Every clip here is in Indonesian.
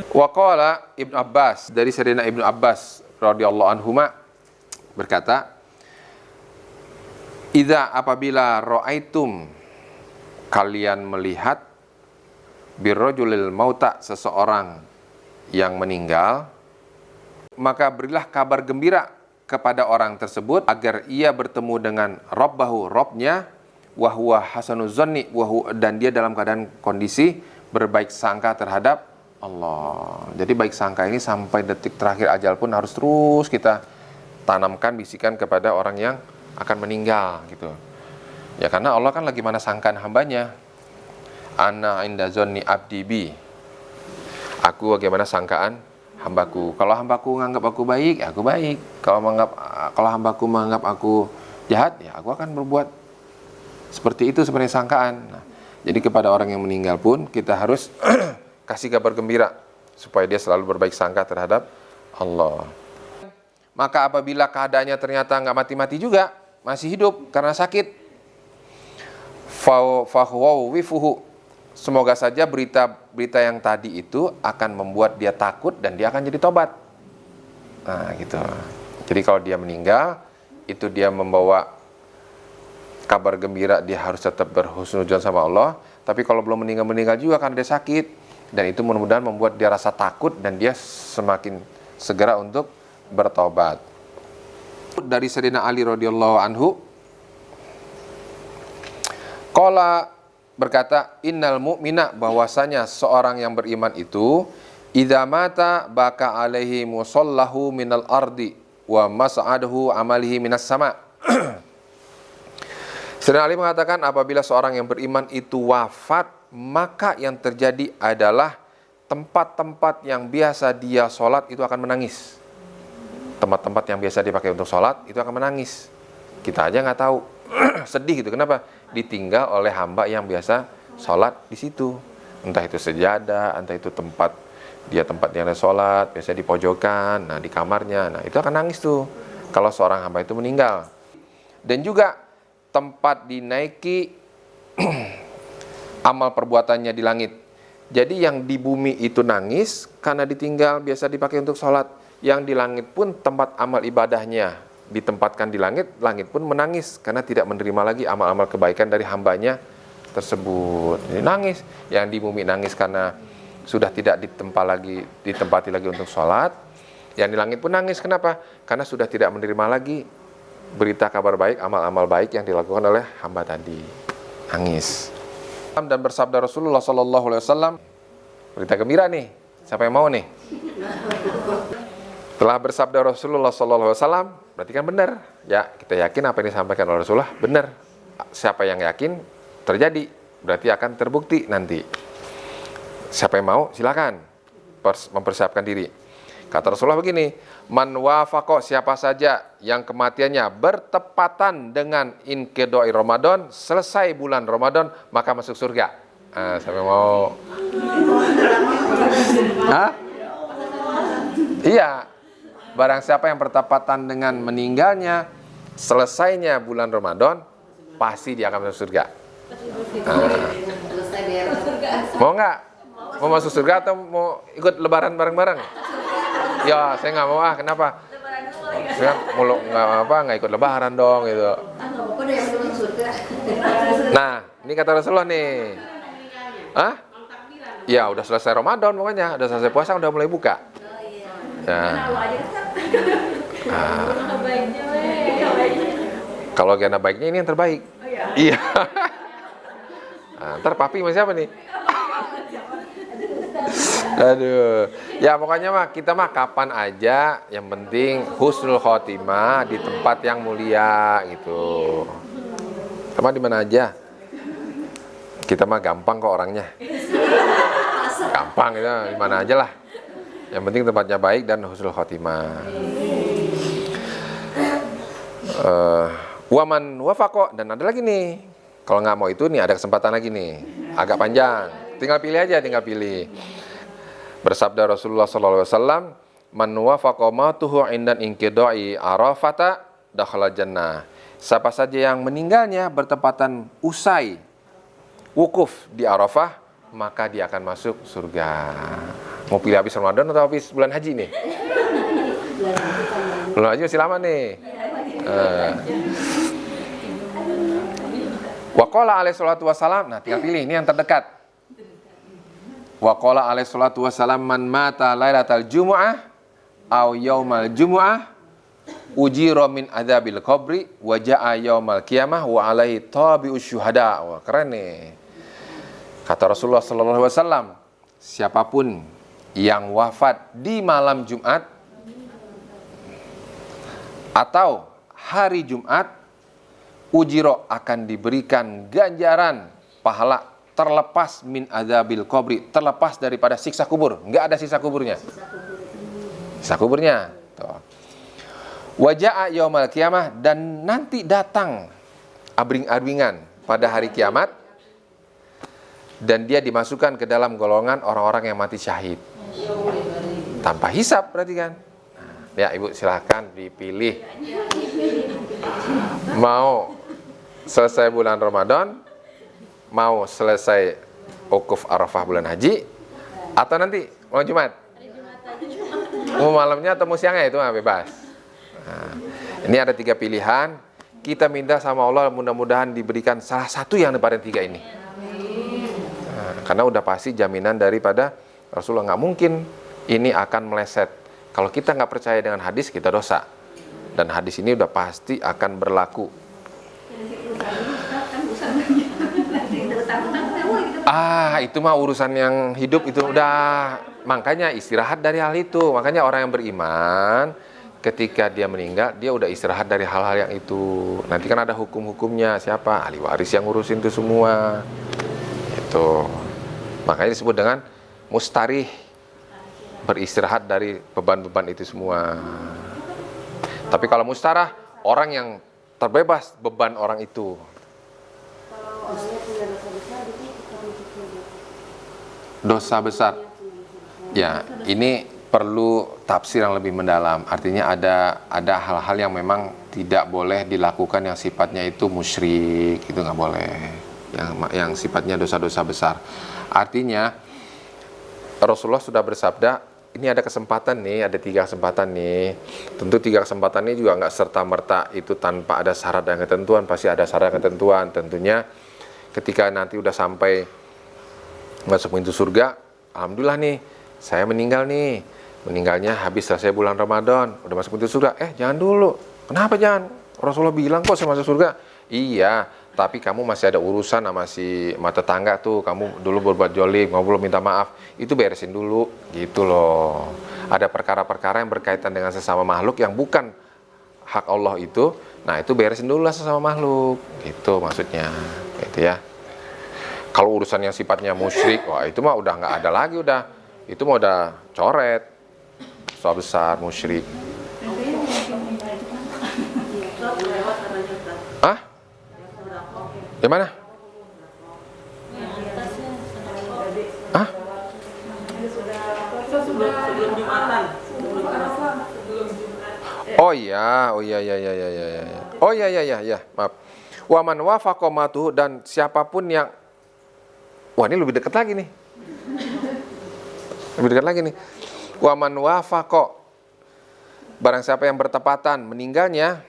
Wa qala Ibnu Abbas, dari Sayyidina Ibnu Abbas radhiyallahu anhuma berkata, "Idza apabila ra'aitum, kalian melihat birrajulil mauta, seseorang yang meninggal, maka berilah kabar gembira kepada orang tersebut agar ia bertemu dengan Rabbahu, Robnya, wa huwa hasanuz zanni, dan dia dalam keadaan kondisi berbaik sangka terhadap Allah." Jadi baik sangka ini sampai detik terakhir ajal pun harus terus kita tanamkan, bisikan kepada orang yang akan meninggal gitu. Ya karena Allah kan lagi mana sangkaan hambanya. Ana inda zonni abdi bi. Aku bagaimana sangkaan hambaku. Kalau hambaku menganggap aku baik, ya aku baik. Kalau hambaku menganggap aku jahat, ya aku akan berbuat seperti itu sebenarnya sangkaan. Nah, jadi kepada orang yang meninggal pun kita harus kasih kabar gembira supaya dia selalu berbaik sangka terhadap Allah. Maka apabila keadaannya ternyata nggak mati-mati juga, masih hidup karena sakit, fahuwawifuhu, semoga saja berita yang tadi itu akan membuat dia takut dan dia akan jadi tobat. Nah gitu. Jadi kalau dia meninggal, itu dia membawa kabar gembira, dia harus tetap berhusnudzon sama Allah. Tapi kalau belum meninggal juga karena dia sakit, dan itu mudah-mudahan membuat dia rasa takut dan dia semakin segera untuk bertobat. Dari Sayyidina Ali radhiyallahu anhu, qala berkata, innal mu'mina, bahwasanya seorang yang beriman itu idza mata baka alaihi musallahu minal ardi wa mas'aduhu amalihi minas sama. Sayyidina Ali mengatakan apabila seorang yang beriman itu wafat, maka yang terjadi adalah tempat-tempat yang biasa dia sholat itu akan menangis. Tempat-tempat yang biasa dipakai untuk sholat itu akan menangis. Kita aja nggak tahu. Sedih gitu. Kenapa? Ditinggal oleh hamba yang biasa sholat di situ. Entah itu sejadah, entah itu tempat dia sholat, biasanya di pojokan, nah di kamarnya. Nah itu akan nangis tuh kalau seorang hamba itu meninggal. Dan juga tempat dinaiki amal perbuatannya di langit. Jadi yang di bumi itu nangis karena ditinggal biasa dipakai untuk sholat. Yang di langit pun tempat amal ibadahnya ditempatkan di langit, langit pun menangis karena tidak menerima lagi amal-amal kebaikan dari hambanya tersebut. Ini nangis. Yang di bumi nangis karena sudah tidak ditempati lagi untuk sholat. Yang di langit pun nangis. Kenapa? Karena sudah tidak menerima lagi berita kabar baik, amal-amal baik yang dilakukan oleh hamba tadi. Nangis. Dan bersabda Rasulullah SAW, berita gembira nih. Siapa yang mau nih? Telah bersabda Rasulullah SAW, berarti kan benar. Ya, kita yakin apa yang disampaikan oleh Rasulullah benar. Siapa yang yakin terjadi, berarti akan terbukti nanti. Siapa yang mau, silakan mempersiapkan diri. Kata Rasulullah begini, man wafaqo, siapa saja yang kematiannya bertepatan dengan inqidai Ramadan, selesai bulan Ramadan, maka masuk surga. Siapa yang mau? Hah? Iya. Barang siapa yang bertepatan dengan meninggalnya, selesainya bulan Ramadan, pasti dia akan masuk surga. Mau nggak? Mau masuk surga atau mau ikut lebaran bareng-bareng? Ya, saya nggak mau. Kenapa? Saya nggak ikut lebaran dong gitu. Nah, ini kata Rasulullah nih. Hah? Ya, udah selesai Ramadan pokoknya, udah selesai puasa, udah mulai buka. Ya. Kalau agenda baiknya ini yang terbaik. Iya. Ntar papi sama siapa nih? Aduh. Ya pokoknya kita kapan aja, yang penting husnul khotimah di tempat yang mulia gitu. Sama di mana aja. Kita gampang kok orangnya. Gampang gitu, di mana aja lah. Yang penting tempatnya baik dan husnul khotimah. Waman wafaqo, dan ada lagi nih. Kalau nggak mau itu nih ada kesempatan lagi nih. Agak panjang. Tinggal pilih aja, tinggal pilih. Bersabda Rasulullah SAW, man wafaqo matuhu indan inqidai arafata dakhala jannah. Siapa saja yang meninggalnya bertepatan usai wukuf di Arafah, maka dia akan masuk surga. Mau pilih habis Ramadan atau habis bulan haji nih? Bulan haji masih lama nih. Wa qala alaihi salatu wassalam, nah tinggal pilih, ini yang terdekat. Wa qala alaihi salatu wassalam, man mata lailatal jumu'ah aw yaumal jumu'ah ujira min adzabil qabri wa jaa yaumal qiyamah wa alaihi tabi'us syuhada. Wah, keren nih. Kata Rasulullah sallallahu alaihi wasallam, siapapun yang wafat di malam Jumat atau hari Jumat, ujiro akan diberikan ganjaran pahala terlepas min adzabil qabri, terlepas daripada siksa kubur. Enggak ada siksa kuburnya. Siksa kuburnya. Wa jaa yaumal qiyamah, dan nanti datang abring-abringan pada hari kiamat, dan dia dimasukkan ke dalam golongan orang-orang yang mati syahid tanpa hisab, berarti kan. Ya ibu silahkan dipilih, mau selesai bulan Ramadan, mau selesai Wukuf Arafah bulan haji, atau nanti mau Jumat, mau malamnya atau mau siangnya, itu bebas. Nah, ini ada 3 pilihan. Kita minta sama Allah mudah-mudahan diberikan salah satu yang daripada 3 ini. Karena udah pasti jaminan daripada Rasulullah, nggak mungkin ini akan meleset. Kalau kita nggak percaya dengan hadis, kita dosa. Dan hadis ini udah pasti akan berlaku. Itu mah urusan yang hidup, itu udah. Makanya istirahat dari hal itu. Makanya orang yang beriman, ketika dia meninggal, dia udah istirahat dari hal-hal yang itu. Nanti kan ada hukum-hukumnya. Siapa? Ahli waris yang ngurusin itu semua. Itu. Makanya disebut dengan mustarih, beristirahat dari beban-beban itu semua. Tapi kalau mustarah, orang yang terbebas beban orang itu. Dosa besar. Ya, ini perlu tafsir yang lebih mendalam. Artinya ada hal-hal yang memang tidak boleh dilakukan yang sifatnya itu musyrik, itu nggak boleh. Yang sifatnya dosa-dosa besar. Artinya Rasulullah sudah bersabda, ini ada kesempatan nih, ada 3 kesempatan nih. Tentu 3 kesempatan ini juga nggak serta-merta itu tanpa ada syarat dan ketentuan, pasti ada syarat dan ketentuan. Tentunya ketika nanti udah sampai masuk pintu surga, alhamdulillah nih, saya meninggal nih. Meninggalnya habis selesai bulan Ramadan, udah masuk pintu surga. Jangan dulu. Kenapa jangan? Rasulullah bilang kok saya masuk surga. Iya, tapi kamu masih ada urusan sama si mata tangga tuh, kamu dulu berbuat jolim, kamu belum minta maaf, itu beresin dulu, gitu loh. Ada perkara-perkara yang berkaitan dengan sesama makhluk yang bukan hak Allah itu, nah itu beresin dulu lah sesama makhluk, gitu maksudnya, gitu ya. Kalau urusan yang sifatnya musyrik, wah itu mah udah nggak ada lagi, itu mah udah coret, dosa besar musyrik. Di mana? Oh iya. Oh iya, maaf. Wa man wafaqa matu, dan siapapun yang, wah ini lebih dekat lagi nih. Wa man wafaqa, barang siapa yang bertepatan meninggalnya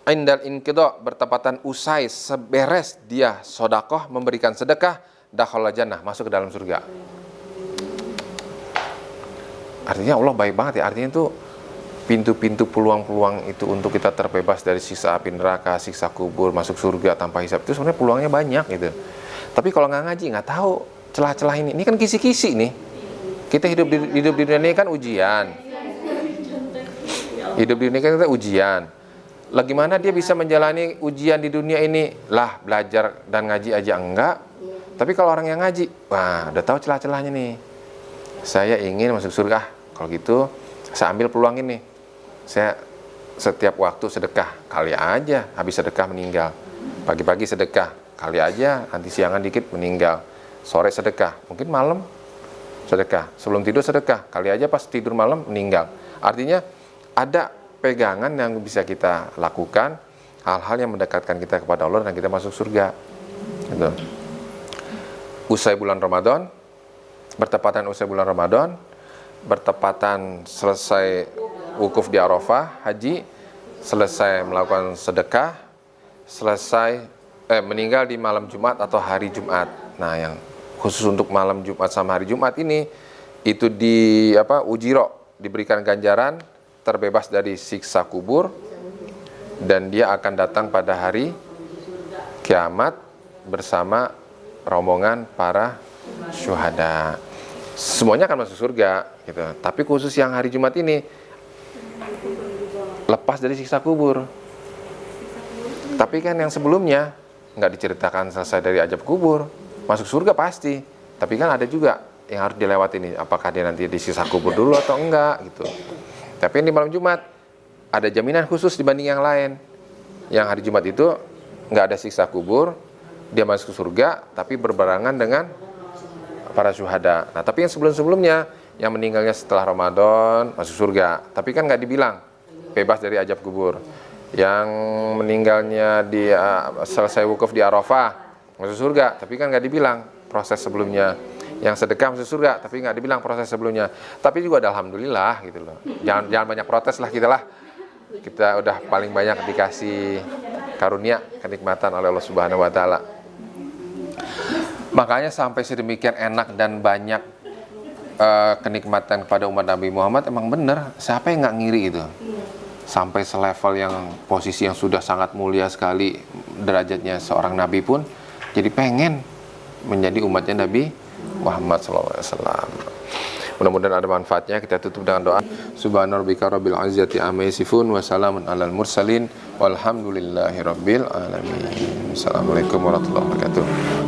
indal inqidha, bertepatan usai seberes dia sedekah, memberikan sedekah, dakhala jannah, masuk ke dalam surga. Artinya Allah baik banget ya. Artinya itu pintu-pintu peluang-peluang itu untuk kita terbebas dari siksa api neraka, siksa kubur, masuk surga tanpa hisab, itu sebenarnya peluangnya banyak gitu. Tapi kalau nggak ngaji, nggak tahu celah-celah ini. Ini kan kisi-kisi nih. Kita hidup di dunia ini kan ujian. Hidup di dunia kan kita ujian. Lah gimana dia bisa menjalani ujian di dunia ini? Lah belajar dan ngaji aja enggak. Tapi kalau orang yang ngaji, wah udah tahu celah-celahnya nih. Saya ingin masuk surga. Kalau gitu saya ambil peluang ini. Saya setiap waktu sedekah, kali aja habis sedekah meninggal. Pagi-pagi sedekah, kali aja nanti siangan dikit meninggal. Sore sedekah, mungkin malam sedekah. Sebelum tidur sedekah, kali aja pas tidur malam meninggal. Artinya ada pegangan yang bisa kita lakukan, hal-hal yang mendekatkan kita kepada Allah dan kita masuk surga. Gitu. usai bulan Ramadan, bertepatan usai bulan Ramadan, bertepatan selesai wukuf di Arafah, haji, selesai melakukan sedekah, selesai meninggal di malam Jumat atau hari Jumat. Nah, yang khusus untuk malam Jumat sama hari Jumat ini itu ujiro, diberikan ganjaran terbebas dari siksa kubur, dan dia akan datang pada hari kiamat bersama rombongan para syuhada. Semuanya akan masuk surga gitu. Tapi khusus yang hari Jumat ini lepas dari siksa kubur. Tapi kan yang sebelumnya nggak diceritakan selesai dari azab kubur, masuk surga pasti. Tapi kan ada juga yang harus dilewati nih, apakah dia nanti disiksa kubur dulu atau enggak gitu. Tapi yang di malam Jumat ada jaminan khusus dibanding yang lain. Yang hari Jumat itu nggak ada siksa kubur, dia masuk surga, tapi berbarengan dengan para syuhada. Nah, tapi yang sebelum-sebelumnya, yang meninggalnya setelah Ramadan masuk surga, tapi kan nggak dibilang bebas dari azab kubur. Yang meninggalnya di selesai wukuf di Arafah masuk surga, tapi kan nggak dibilang proses sebelumnya. Yang sedekah masuk surga, tapi nggak dibilang proses sebelumnya. Tapi juga ada alhamdulillah gitu loh. Jangan banyak protes lah kita lah. Kita udah paling banyak dikasih karunia, kenikmatan oleh Allah Subhanahu wa taala. Makanya sampai sedemikian enak dan banyak kenikmatan kepada umat Nabi Muhammad, emang bener, siapa yang nggak ngiri itu? Sampai selevel yang posisi yang sudah sangat mulia sekali derajatnya seorang Nabi pun jadi pengen menjadi umatnya Nabi Muhammad SAW. Mudah-mudahan ada manfaatnya. Kita tutup dengan doa. Subhanarabbika rabbil izzati amma yasifun wa salamun alal mursalin walhamdulillahi rabbil alamin. Assalamualaikum warahmatullahi wabarakatuh.